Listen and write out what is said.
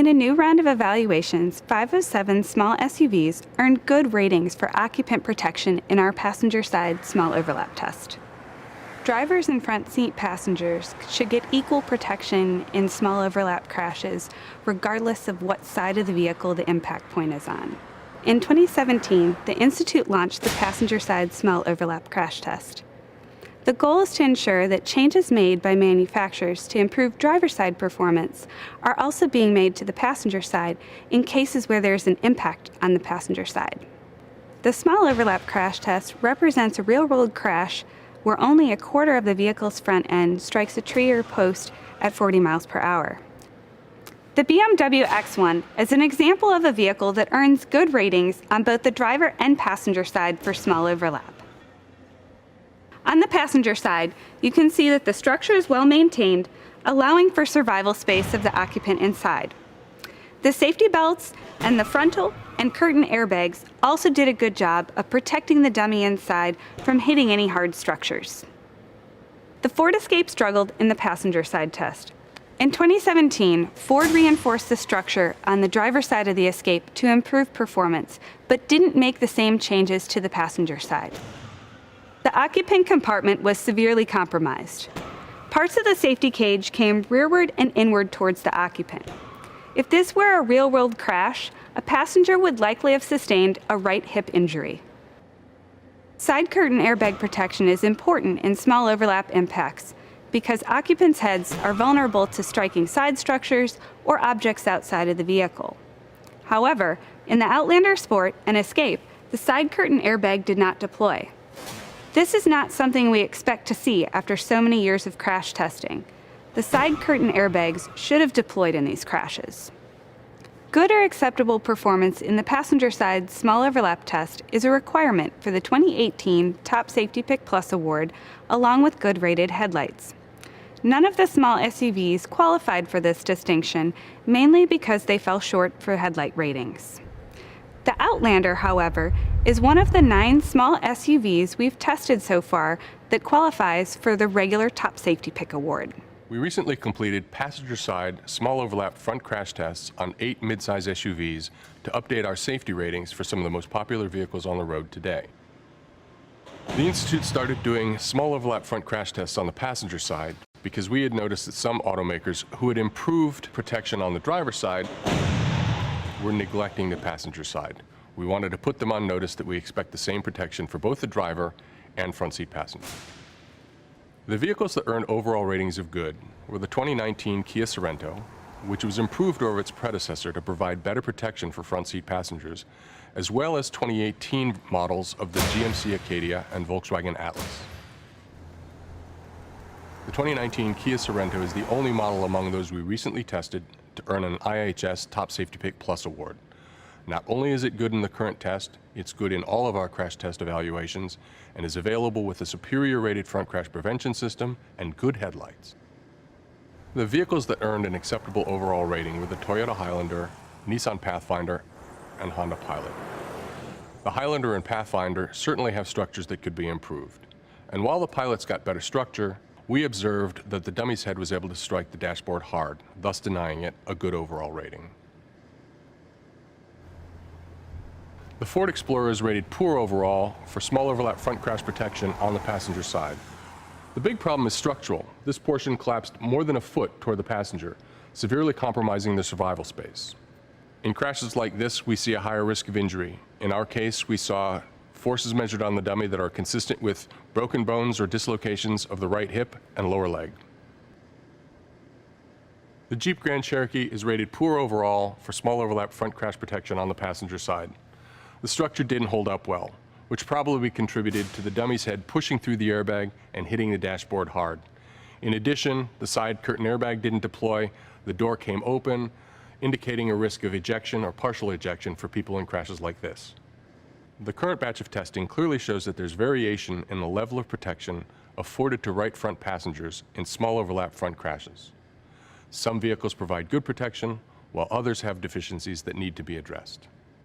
In a new round of evaluations, 507 small SUVs earned good ratings for occupant protection in our passenger side small overlap test. Drivers and front seat passengers should get equal protection in small overlap crashes, regardless of what side of the vehicle the impact point is on. In 2017, the Institute launched the passenger side small overlap crash test. The goal is to ensure that changes made by manufacturers to improve driver side performance are also being made to the passenger side in cases where there's an impact on the passenger side. The small overlap crash test represents a real-world crash where only a quarter of the vehicle's front end strikes a tree or post at 40 miles per hour. The BMW X1 is an example of a vehicle that earns good ratings on both the driver and passenger side for small overlap. On the passenger side, you can see that the structure is well maintained, allowing for survival space of the occupant inside. The safety belts and the frontal and curtain airbags also did a good job of protecting the dummy inside from hitting any hard structures. The Ford Escape struggled in the passenger side test. In 2017, Ford reinforced the structure on the driver's side of the Escape to improve performance, but didn't make the same changes to the passenger side. The occupant compartment was severely compromised. Parts of the safety cage came rearward and inward towards the occupant. If this were a real-world crash, a passenger would likely have sustained a right hip injury. Side curtain airbag protection is important in small overlap impacts because occupants' heads are vulnerable to striking side structures or objects outside of the vehicle. However, in the Outlander Sport and Escape, the side curtain airbag did not deploy. This is not something we expect to see after so many years of crash testing. The side curtain airbags should have deployed in these crashes. Good or acceptable performance in the passenger side small overlap test is a requirement for the 2018 Top Safety Pick Plus Award, along with good rated headlights. None of the small SUVs qualified for this distinction, mainly because they fell short for headlight ratings. The Outlander, however, is one of the 9 small SUVs we've tested so far that qualifies for the regular Top Safety Pick Award. We recently completed passenger-side small overlap front crash tests on 8 midsize SUVs to update our safety ratings for some of the most popular vehicles on the road today. The Institute started doing small overlap front crash tests on the passenger side because we had noticed that some automakers who had improved protection on the driver's side were neglecting the passenger side. We wanted to put them on notice that we expect the same protection for both the driver and front seat passenger. The vehicles that earned overall ratings of good were the 2019 Kia Sorento, which was improved over its predecessor to provide better protection for front seat passengers, as well as 2018 models of the GMC Acadia and Volkswagen Atlas. The 2019 Kia Sorento is the only model among those we recently tested to earn an IIHS Top Safety Pick Plus award. Not only is it good in the current test, it's good in all of our crash test evaluations and is available with a superior rated front crash prevention system and good headlights. The vehicles that earned an acceptable overall rating were the Toyota Highlander, Nissan Pathfinder, and Honda Pilot. The Highlander and Pathfinder certainly have structures that could be improved. And while the Pilot's got better structure, we observed that the dummy's head was able to strike the dashboard hard, thus denying it a good overall rating. The Ford Explorer is rated poor overall for small overlap front crash protection on the passenger side. The big problem is structural. This portion collapsed more than a foot toward the passenger, severely compromising the survival space. In crashes like this, we see a higher risk of injury. In our case, we saw forces measured on the dummy that are consistent with broken bones or dislocations of the right hip and lower leg. The Jeep Grand Cherokee is rated poor overall for small overlap front crash protection on the passenger side. The structure didn't hold up well, which probably contributed to the dummy's head pushing through the airbag and hitting the dashboard hard. In addition, the side curtain airbag didn't deploy, the door came open, indicating a risk of ejection or partial ejection for people in crashes like this. The current batch of testing clearly shows that there's variation in the level of protection afforded to right front passengers in small overlap front crashes. Some vehicles provide good protection, while others have deficiencies that need to be addressed.